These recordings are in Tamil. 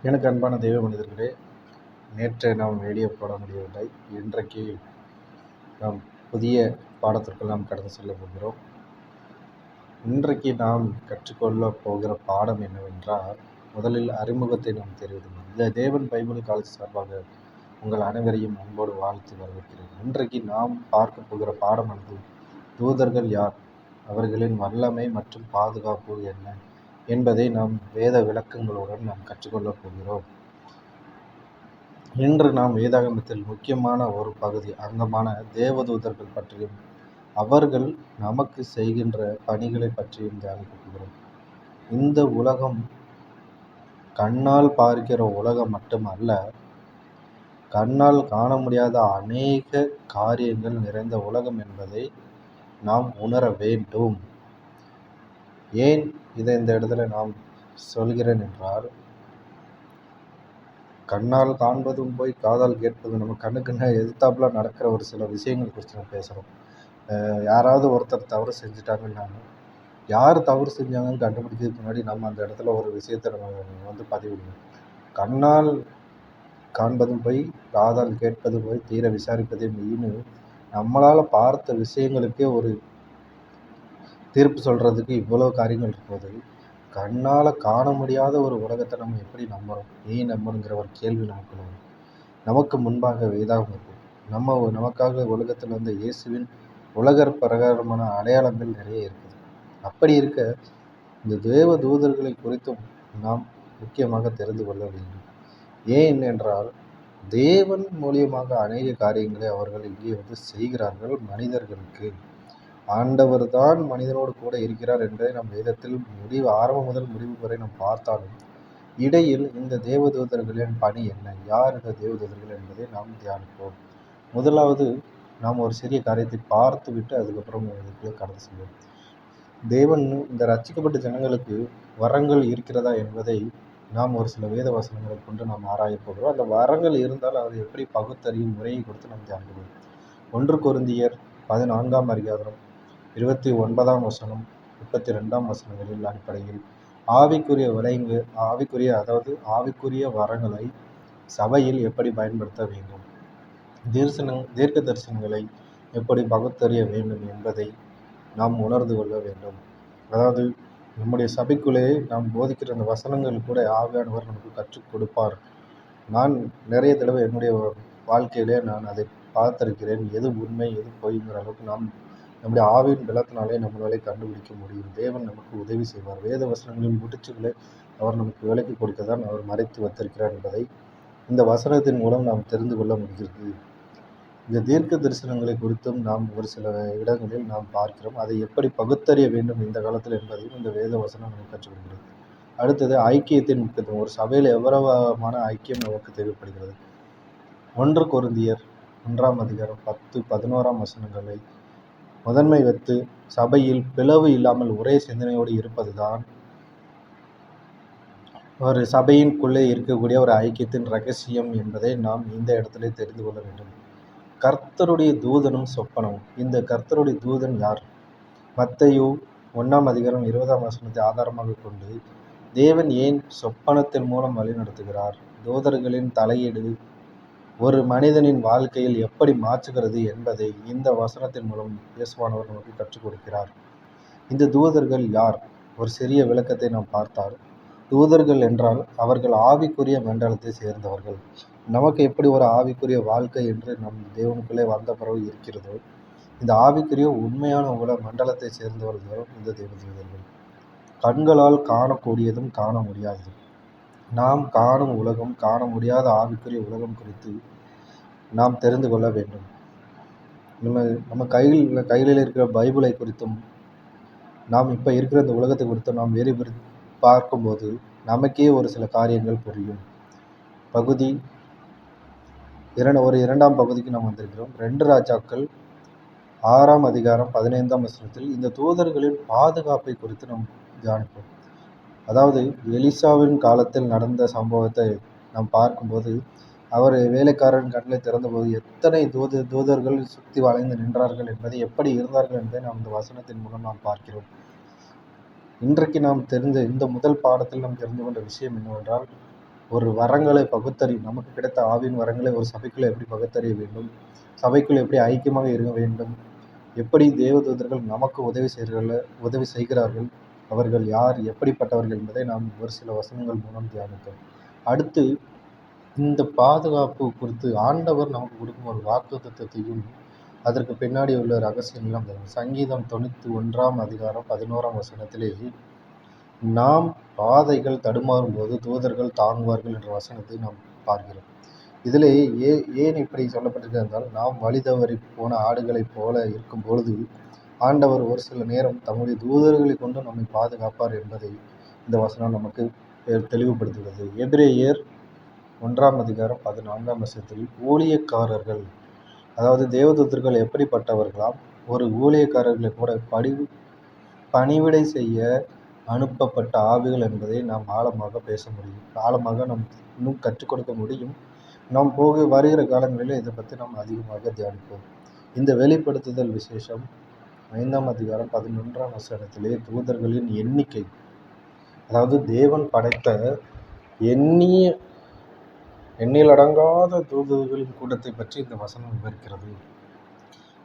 எனக்கு அன்பான தெய்வ மனிதர்களே, நேற்று நாம் வீடியோ போட முடியவில்லை. இன்றைக்கு நாம் புதிய பாடத்திற்குள் நாம் கடந்து செல்ல போகிறோம். இன்றைக்கு நாம் கற்றுக்கொள்ள போகிற பாடம் என்னவென்றால், முதலில் அறிமுகத்தை நாம் தெரிவித்துக் கொள்வோம். இந்த தேவன் பைபிள் காலேஜ் சார்பாக உங்கள் அனைவரையும் அன்போடு வாழ்த்து வரவேற்கிறேன். இன்றைக்கு நாம் பார்க்க போகிற பாடமானது தூதர்கள் யார், அவர்களின் வல்லமை மற்றும் பாதுகாப்பு என்ன என்பதை நாம் வேத விளக்கங்களுடன் நாம் கற்றுக்கொள்ளப் போகிறோம். இன்று நாம் வேதாகமத்தில் முக்கியமான ஒரு பகுதி அங்கமான தேவதூதர்கள் பற்றியும் அவர்கள் நமக்கு செய்கின்ற பணிகளை பற்றியும் தியானிக்கப் போகிறோம். இந்த உலகம் கண்ணால் பார்க்கிற உலகம் மட்டுமல்ல, கண்ணால் காண முடியாத அநேக காரியங்கள் நிறைந்த உலகம் என்பதை நாம் உணர வேண்டும். ஏன் இதை இந்த இடத்துல நாம் சொல்கிறேன் என்றால், கண்ணால் காண்பதும் போய் காதால் கேட்பதும் நம்ம கண்ணுக்கு எதிர்த்தாப்புல நடக்கிற ஒரு சில விஷயங்கள் குறித்து நம்ம பேசுகிறோம். யாராவது ஒருத்தர் தவறு செஞ்சுட்டாங்கன்னாலும், யார் தவறு செஞ்சாங்கன்னு கண்டுபிடிக்கிறதுக்கு முன்னாடி நம்ம அந்த இடத்துல ஒரு விஷயத்தை நம்ம பதிவிடுவோம். கண்ணால் காண்பதும் போய் காதால் கேட்பதும் போய் தீர விசாரிப்பதே மெயின்னு நம்மளால் பார்த்த விஷயங்களுக்கே ஒரு தீர்ப்பு சொல்கிறதுக்கு இவ்வளோ காரியங்கள் இருக்கும்போது, கண்ணால் காண முடியாத ஒரு உலகத்தை நம்ம எப்படி நம்புகிறோம், ஏன் நம்பணுங்கிற ஒரு கேள்வி நமக்கு வரும். நமக்கு முன்பாக வேதாகம் இருக்கும். நமக்காக உலகத்தில் வந்த இயேசுவின் உலக பிரகாரமான அடையாளங்கள் நிறைய இருக்குது. அப்படி இருக்க இந்த தேவ தூதர்களை குறித்தும் நாம் முக்கியமாக தெரிந்து கொள்ள வேண்டும். ஏன் என்றால், தேவன் மூலியமாக அநேக காரியங்களை அவர்கள் இங்கே செய்கிறார்கள். மனிதர்களுக்கு ஆண்டவர் தான் மனிதனோடு கூட இருக்கிறார் என்பதை நம் வேதத்தில் ஆரம்பம் முதல் முடிவு வரை நாம் பார்த்தாலும், இடையில் இந்த தேவதூதர்களின் பணி என்ன, யார் இந்த தேவதூதர்கள் என்பதை நாம் தியானிப்போம். முதலாவது நாம் ஒரு சிறிய காரியத்தை பார்த்து விட்டு அதுக்கப்புறம் இதுக்குள்ளே கடந்து செல்வோம். தேவன் இந்த ரட்சிக்கப்பட்ட ஜனங்களுக்கு வரங்கள் இருக்கிறதா என்பதை நாம் ஒரு சில வேத வசனங்களை கொண்டு நாம் ஆராய போகிறோம். அந்த வரங்கள் இருந்தால் அதை எப்படி பகுத்தறியும் முறையை கொடுத்து நாம் தியானிக்கிறோம். 1 கொரிந்தியர் 14ஆம் அதிகாரம் 29ஆம் வசனம் 32ஆம் வசனங்களில் அடிப்படையில் ஆவிக்குரிய வரங்களை சபையில் எப்படி பயன்படுத்த வேண்டும், தீர்க்க தரிசனங்களை எப்படி பகுத்தறிய வேண்டும் என்பதை நாம் உணர்ந்து கொள்ள வேண்டும். அதாவது நம்முடைய சபைக்குள்ளே நாம் போதிக்கிற அந்த வசனங்கள் கூட ஆவியானவர் நமக்கு கற்றுக் கொடுப்பார். நான் நிறைய தடவை என்னுடைய வாழ்க்கையிலே நான் அதை பார்த்திருக்கிறேன். எது உண்மை எது பொய்ங்கிற அளவுக்கு நம்முடைய ஆவியின் பலத்தினாலே நம்மளாலே கண்டுபிடிக்க முடியும். தேவன் நமக்கு உதவி செய்வார். வேத வசனங்களின் முடிச்சுகளை அவர் நமக்கு விலக்கி கொடுக்க தான் அவர் மறைத்து வைத்திருக்கிறார் என்பதை இந்த வசனத்தின் மூலம் நாம் தெரிந்து கொள்ள முடிகிறது. இந்த தீர்க்க தரிசனங்களை குறித்தும் நாம் ஒரு சில இடங்களில் நாம் பார்க்கிறோம். அதை எப்படி பகுத்தறிய வேண்டும் இந்த காலத்தில் என்பதையும் இந்த வேத வசனம் நமக்கு கற்றுக் கொடுக்கிறது. அடுத்தது ஐக்கியத்தின் முக்கியத்துவம். ஒரு சபையில் எவ்வளவான ஐக்கியம் நமக்கு தேவைப்படுகிறது. 1 கொரிந்தியர் 1ஆம் அதிகாரம் 10, 11ஆம் வசனங்களை முதன்மை வைத்து சபையில் பிளவு இல்லாமல் ஒரே சிந்தனையோடு இருப்பதுதான் ஒரு சபையின்குள்ளே இருக்கக்கூடிய ஒரு ஐக்கியத்தின் ரகசியம் என்பதை நாம் இந்த இடத்துல தெரிந்து கொள்ள வேண்டும். கர்த்தருடைய தூதனும் சொப்பனமும். இந்த கர்த்தருடைய தூதன் யார்? மத்தேயு 1ஆம் அதிகாரம் 20ஆம் வசனத்தை ஆதாரமாக கொண்டு தேவன் ஏன் சொப்பனத்தின் மூலம் வழிநடத்துகிறார், தூதர்களின் தலையீடு ஒரு மனிதனின் வாழ்க்கையில் எப்படி மாற்றுகிறது என்பதை இந்த வசனத்தின் மூலம் இயேசுவானவர் நமக்கு கற்றுக் கொடுக்கிறார். இந்த தூதர்கள் யார்? ஒரு சிறிய விளக்கத்தை நாம் பார்த்தால், தூதர்கள் என்றால் அவர்கள் ஆவிக்குரிய மண்டலத்தை சேர்ந்தவர்கள். நமக்கு எப்படி ஒரு ஆவிக்குரிய வாழ்க்கை என்று நம் தேவனுக்குள்ளே வந்த பிறகு இருக்கிறதோ, இந்த ஆவிக்குரிய உண்மையான மண்டலத்தை சேர்ந்தவர்கள் இந்த தேவதூதர்கள். கண்களால் காணக்கூடியதும் காண முடியாததும். நாம் காணும் உலகம், காண முடியாத ஆவிக்குரிய உலகம் குறித்து நாம் தெரிந்து கொள்ள வேண்டும். நம்ம கையில் இருக்கிற பைபிளை குறித்தும் நாம் இப்போ இருக்கிற இந்த உலகத்தை குறித்தும் நாம் வேறு பார்க்கும்போது நமக்கே ஒரு சில காரியங்கள் புரியும். இரண்டாம் பகுதிக்கு நாம் வந்திருக்கிறோம். 2 ராஜாக்கள் 6ஆம் அதிகாரம் 15ஆம் வசனத்தில் இந்த தூதர்களின் பாதுகாப்பை குறித்து நாம் தியானிப்போம். அதாவது எலிசாவின் காலத்தில் நடந்த சம்பவத்தை நாம் பார்க்கும்போது, அவர் வேலைக்காரன் கண்களை திறந்தபோது எத்தனை தூதர்கள் சுற்றி வளைந்து நின்றார்கள் என்பதை, எப்படி இருந்தார்கள் என்பதை நாம் இந்த வசனத்தின் மூலம் நாம் பார்க்கிறோம். இன்றைக்கு நாம் இந்த முதல் பாடத்தில் நாம் தெரிந்து கொண்ட விஷயம் என்னவென்றால், ஒரு வரங்களை நமக்கு கிடைத்த ஆவியின் வரங்களை ஒரு சபைக்குள்ள எப்படி பகுத்தறிய வேண்டும், சபைக்குள் எப்படி ஐக்கியமாக இருக்க வேண்டும், எப்படி தேவதூதர்கள் நமக்கு உதவி செய்கிறார்கள், அவர்கள் யார், எப்படிப்பட்டவர்கள் என்பதை நாம் ஒரு சில வசனங்கள் மூலம் தியானித்தோம். அடுத்து இந்த பாதுகாப்பு குறித்து ஆண்டவர் நமக்கு கொடுக்கும் ஒரு வாக்குத்தத்தத்தையும் அதற்கு பின்னாடி உள்ள ரகசியங்களும் சங்கீதம் 91 அதிகாரம் 11 வசனத்திலே நாம் பாதைகள் தடுமாறும் போது தூதர்கள் தாங்குவார்கள் என்ற வசனத்தை நாம் பார்க்கிறோம். இதிலே ஏன் இப்படி சொல்லப்பட்டிருக்கிறது என்றால், நாம் வழி தவறி போன ஆடுகளைப் போல இருக்கும் பொழுது ஆண்டவர் ஒரு சில நேரம் தம்முடைய தூதர்களை கொண்டு நம்மை பாதுகாப்பார் என்பதை இந்த வசனம் நமக்கு தெளிவுபடுத்துகிறது. எபிரேயர் 1 அதிகாரம் 14 வசனத்தில் ஊழியக்காரர்கள், அதாவது தேவதூதர்கள் எப்படிப்பட்டவர்களாம், ஒரு ஊழியக்காரர்களை கூட பணிவிடை செய்ய அனுப்பப்பட்ட ஆவிகள் என்பதை நாம் ஆழமாக பேச முடியும், ஆழமாக நாம் இன்னும் கற்றுக் கொடுக்க முடியும். நாம் வருகிற காலங்களில் இதை பற்றி நாம் அதிகமாக தியானிப்போம். இந்த வெளிப்படுத்துதல் விசேஷம் 5 அதிகாரம் 11 வசனத்திலே தூதர்களின் எண்ணிக்கை, அதாவது தேவன் படைத்த எண்ணிலடங்காத தூதர்களின் கூட்டத்தை பற்றி இந்த வசனம் விவரிக்கிறது.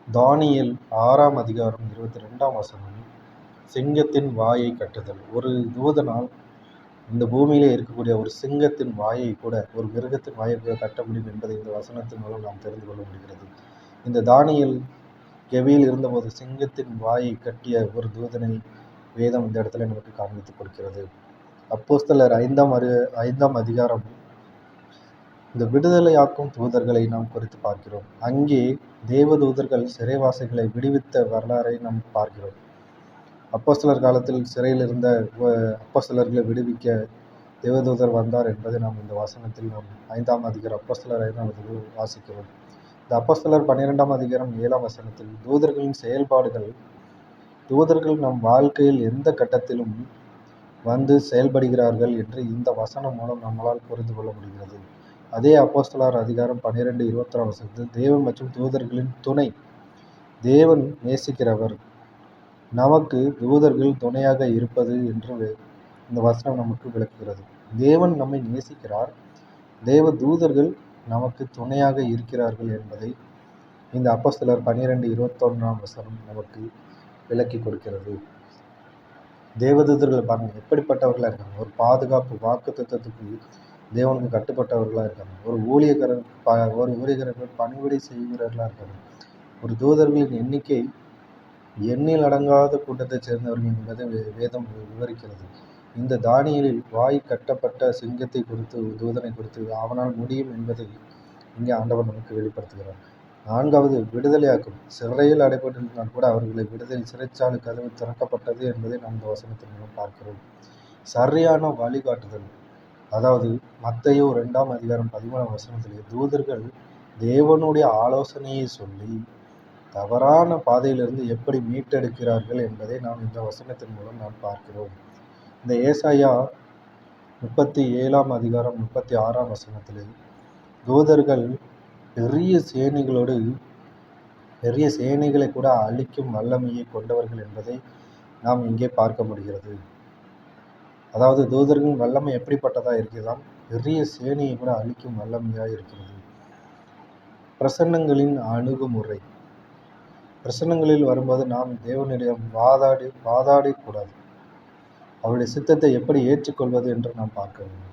தானியேல் 6 அதிகாரம் 22 வசனம் சிங்கத்தின் வாயை கட்டுதல். ஒரு தூதனால் இந்த பூமியிலே இருக்கக்கூடிய ஒரு சிங்கத்தின் வாயை கூட, ஒரு மிருகத்தின் வாயை கூட கட்ட முடியும் என்பதை இந்த வசனத்தின் மூலம் நாம் தெரிந்து கொள்ள முடிகிறது. இந்த தானியேல் கெபியில் இருந்தபோது சிங்கத்தின் வாயை கட்டிய ஒரு தூதனை வேதம் இந்த இடத்துல நமக்கு காண்பித்துக் கொடுக்கிறது. அப்போஸ்தலர் 5 அதிகாரம் இந்த விடுதலையாக்கும் தூதர்களை நாம் குறித்து பார்க்கிறோம். அங்கே தேவதூதர்கள் சிறைவாசிகளை விடுவித்த வரலாறை நாம் பார்க்கிறோம். அப்போஸ்தலர் காலத்தில் சிறையில் இருந்த அப்போஸ்தலர்களை விடுவிக்க தேவதூதர் வந்தார் என்பதை நாம் இந்த வசனத்தில் நாம் 5 அதிகாரம் அப்போஸ்தலர் 5 அதிகாரம் வாசிக்கிறோம். இந்த அப்போஸ்தலர் 12 அதிகாரம் 7 வசனத்தில் தூதர்களின் செயல்பாடுகள், தூதர்கள் நம் வாழ்க்கையில் எந்த கட்டத்திலும் வந்து செயல்படுகிறார்கள் என்று இந்த வசனம் மூலம் நம்மளால் புரிந்து கொள்ள முடிகிறது. அதே அப்போஸ்தலர் அதிகாரம் 12:21 வசனத்தில் தேவன் மற்றும் தூதர்களின் துணை, தேவன் நேசிக்கிறவர், நமக்கு தூதர்கள் துணையாக இருப்பது என்று இந்த வசனம் நமக்கு விளக்குகிறது. தேவன் நம்மை நேசிக்கிறார், தேவ தூதர்கள் நமக்கு துணையாக இருக்கிறார்கள் என்பதை இந்த அப்போஸ்தலர் 12:21 வசனம் நமக்கு விளக்கி கொடுக்கிறது. தேவதூதர்கள் பாருங்க எப்படிப்பட்டவர்களாக இருக்காங்க. ஒரு பாதுகாப்பு வாக்குத்தத்தத்துக்கு தேவனுக்கு கட்டுப்பட்டவர்களாக இருக்காங்க. ஒரு ஊழியர்கள் பணிவிடை செய்கிறவர்களாக இருக்காங்க. ஒரு தூதர்களின் எண்ணிக்கை எண்ணில் அடங்காத கூட்டத்தைச் சேர்ந்தவர்கள் என்பதை வேதம் விவரிக்கிறது. இந்த தானியேலில் வாய் கட்டப்பட்ட சிங்கத்தை குறித்து, தூதனை குறித்து அவனால் முடியும் என்பதை இங்கே ஆண்டவர் நமக்கு வெளிப்படுத்துகிறார். 4வது விடுதலையாக்கும். சிறையில் அடைபட்டிருந்தால் கூட அவர்களை விடுதலை, சிறைச்சாலை கதவு திறக்கப்பட்டது என்பதை நாம் இந்த வசனத்தின் மூலம் பார்க்கிறோம். சரியான வழிகாட்டுதல், அதாவது மத்தேயு 2 அதிகாரம் 13 வசனத்திலே தூதர்கள் தேவனுடைய ஆலோசனையை சொல்லி தவறான பாதையிலிருந்து எப்படி மீட்டெடுக்கிறார்கள் என்பதை நாம் இந்த வசனத்தின் மூலம் நாம் பார்க்கிறோம். இந்த ஏசாயா 37 அதிகாரம் 36 வசனத்திலே தூதர்கள் பெரிய சேனைகளை கூட அழிக்கும் வல்லமையை கொண்டவர்கள் என்பதை நாம் இங்கே பார்க்க முடிகிறது. அதாவது தூதர்களின் வல்லமை எப்படிப்பட்டதாக இருக்கிறதாம், பெரிய சேனையை கூட அழிக்கும் வல்லமையாக இருக்கிறது. பிரசன்னங்களின் அணுகுமுறை, பிரசன்னங்களில் வரும்போது நாம் தேவனிடம் வாதாடக்கூடாது, அவருடைய சித்தத்தை எப்படி ஏற்றுக்கொள்வது என்று நாம் பார்க்க வேண்டும்.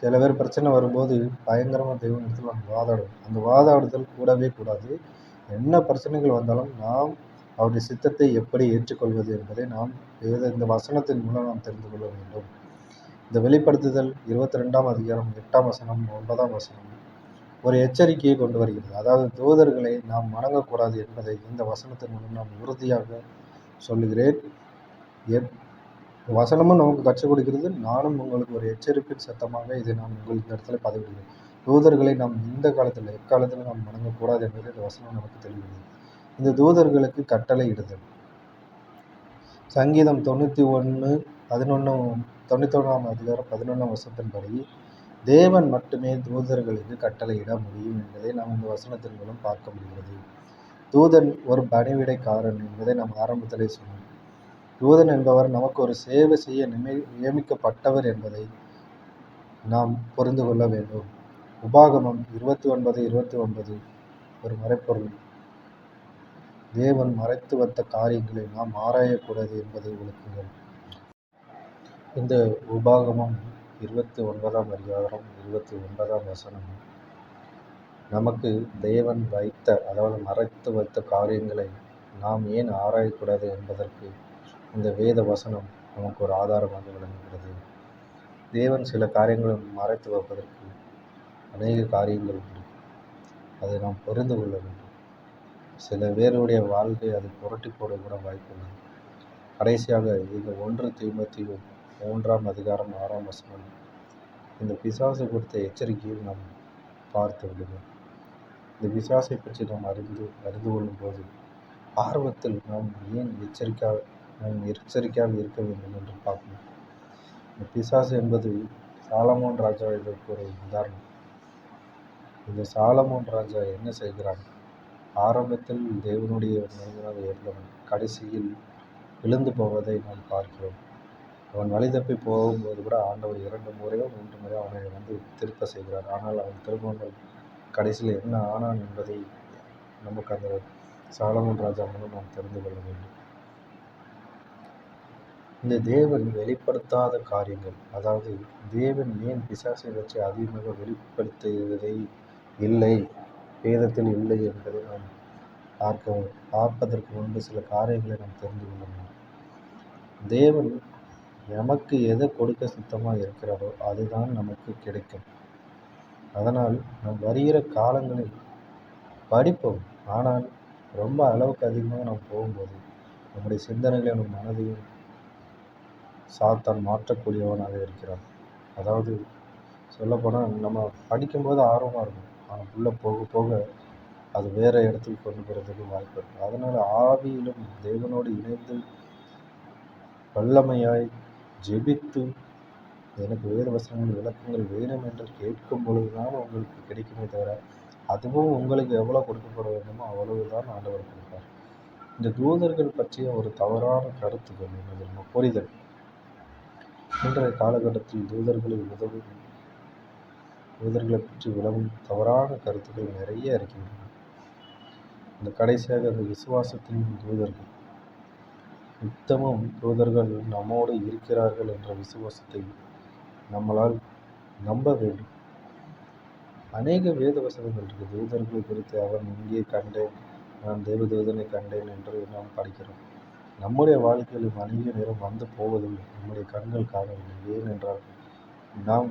சில பேர் பிரச்சனை வரும்போது பயங்கரமாக தேவனிடத்தில் நாம் வாதாடுவோம். அந்த வாதாடுதல் கூடவே கூடாது. என்ன பிரச்சனைகள் வந்தாலும் நாம் அவருடைய சித்தத்தை எப்படி ஏற்றுக்கொள்வது என்பதை நாம் இந்த வசனத்தின் மூலம் நாம் தெரிந்து கொள்ள வேண்டும். இந்த வெளிப்படுத்துதல் 22 அதிகாரம் 8 வசனம் 9 வசனம் ஒரு எச்சரிக்கையை கொண்டு வருகிறது. அதாவது தூதர்களை நாம் வணங்கக்கூடாது என்பதை இந்த வசனத்தின் மூலம் நாம் உறுதியாக சொல்லுகிறேன். வசனமும் நமக்கு கற்றுக் கொடுக்கிறது. நானும் உங்களுக்கு ஒரு எச்சரிப்பின் சத்தமாக இதை நான் உங்களுக்கு இந்த இடத்துல பதிவிடுகிறேன். தூதர்களை நாம் இந்த காலத்தில் எக்காலத்தில் நாம் வணங்கக்கூடாது என்பதை இந்த வசனம் நமக்கு தெரிவிக்கிறது. இந்த தூதர்களுக்கு கட்டளை இடுதல். சங்கீதம் 91 அதிகாரம் 11 வசனத்தின்படி தேவன் மட்டுமே தூதர்களுக்கு கட்டளையிட முடியும் என்பதை நாம் இந்த வசனத்தின் மூலம் பார்க்க முடிகிறது. தூதன் ஒரு பணிவிடைக்காரன் என்பதை நாம் ஆரம்பத்திலே சொன்னோம். தூதன் என்பவர் நமக்கு ஒரு சேவை செய்ய நியமிக்கப்பட்டவர் என்பதை நாம் புரிந்து கொள்ள வேண்டும். உபாகமம் 29:29 ஒரு மறைப்பொருள். தேவன் மறைத்து வைத்த காரியங்களை நாம் ஆராயக்கூடாது என்பதை விளக்குங்கள். இந்த உபாகமம் 29ஆம் அதிகாரம் 29ஆம் வசனம் நமக்கு தேவன் வைத்த, அதாவது மறைத்து வைத்த காரியங்களை நாம் ஏன் ஆராயக்கூடாது என்பதற்கு இந்த வேத வசனம் நமக்கு ஒரு ஆதாரமாக விளங்குகிறது. தேவன் சில காரியங்களை மறைத்து வைப்பதற்கு அநேக காரியங்கள் உண்டு. அதை நாம் புரிந்து கொள்ள வேண்டும். சில பேருடைய வாழ்க்கை அதை புரட்டி போட கூட வாய்ப்புள்ளது. கடைசியாக இந்த 1 தீமோத்தேயு 3ஆம் அதிகாரம் 6ஆம் வசனம் இந்த பிசாசை குறித்த எச்சரிக்கையில் நாம் பார்த்து விடுவோம். இந்த பிசாசை பற்றி நாம் அறிந்து கொள்ளும் போது ஆர்வத்தில் நாம் ஏன் எச்சரிக்கையாக இருக்க வேண்டும் என்று பார்க்கணும். இந்த பிசாசு என்பது சாலமோன் ராஜா இதற்கு ஒரு உதாரணம். இந்த சாலமோன் ராஜா என்ன செய்கிறான்? ஆரம்பத்தில் தேவனுடைய மனிதனாக இருந்தவன் கடைசியில் விழுந்து போவதை நாம் பார்க்கிறோம். அவன் வழி தப்பி போகும்போது கூட ஆண்டவர் 2 முறையோ 3 முறையோ அவனை திருப்ப செய்கிறார். ஆனால் அவன் திரும்பாமல் கடைசியில் என்ன ஆனான் என்பதை நமக்கு அந்த சாலமோன் ராஜா மூலம் நாம் தெரிந்து கொள்ள வேண்டும். இந்த தேவன் வெளிப்படுத்தாத காரியங்கள், அதாவது தேவன் ஏன் பிசாசை பற்றி அதிகமாக வெளிப்படுத்துவதை இல்லை, வேதத்தில் இல்லை என்பதை நாம் பார்ப்பதற்கு முன்பு சில காரியங்களை நாம் தெரிந்து கொள்ள வேண்டும். தேவன் நமக்கு எதை கொடுக்க சித்தமாக இருக்கிறாரோ அதுதான் நமக்கு கிடைக்கும். அதனால் நம் வருகிற காலங்களில் படிப்போம். ஆனால் ரொம்ப அளவுக்கு அதிகமாக நாம் போகும்போது நம்முடைய சிந்தனைகளை நம் மனதையும் சாத்தான் மாற்றக்கூடியவனாக இருக்கிறான். அதாவது சொல்லப்போனால் நம்ம படிக்கும்போது ஆர்வமாக இருக்கும், ஆனால் உள்ளே போக போக அது வேறு இடத்துக்கு கொண்டு போகிறதுக்கு வாய்ப்பு இருக்கும். அதனால் ஆவியிலும் தேவனோடு இணைந்து வல்லமையாய் ஜெபித்து எனக்கு வேத வசனங்கள் விளக்கங்கள் வேணும் என்று கேட்கும் பொழுதுதான் உங்களுக்கு கிடைக்குமே தவிர, அதுவும் உங்களுக்கு எவ்வளோ கொடுக்கப்பட வேண்டுமோ அவ்வளவுதான் ஆண்டவர் கொடுப்பார். இந்த தூதர்கள் பற்றிய ஒரு தவறான கருத்துக்கள் என்ன புரிதல். இன்றைய காலகட்டத்தில் தூதர்களை பற்றி விளங்கும் தவறான கருத்துக்கள் நிறைய இருக்கின்றன. இந்த கடைசியாக அந்த விசுவாசத்தின் தூதர்கள், நித்தமும் தூதர்கள் நம்மோடு இருக்கிறார்கள் என்ற விசுவாசத்தை நம்மளால் நம்ப வேண்டும். அநேக வேத வசனங்கள் இருக்கு. தூதர்களை குறித்து அவன் இங்கே கண்டேன், நான் தேவதூதனை கண்டேன் என்று நாம் படிக்கிறோம். நம்முடைய வாழ்க்கையில் அநேக நேரம் வந்து போவதில்லை, நம்முடைய கண்கள் காணவில்லை. ஏனென்றால் நாம்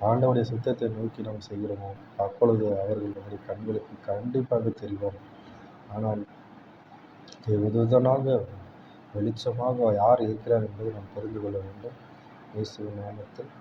ஆண்டவருடைய சித்தத்தை நோக்கி நாம் செய்கிறோமோ அப்பொழுது அவர்கள் நம்முடைய கண்களுக்கு கண்டிப்பாக தெரிவார்கள். ஆனால் தேவதூதனாக வெளிச்சமாக யார் இருக்கிறார் என்பதை நாம் தெரிந்து கொள்ள வேண்டும். இயேசுவின் நாமத்தில்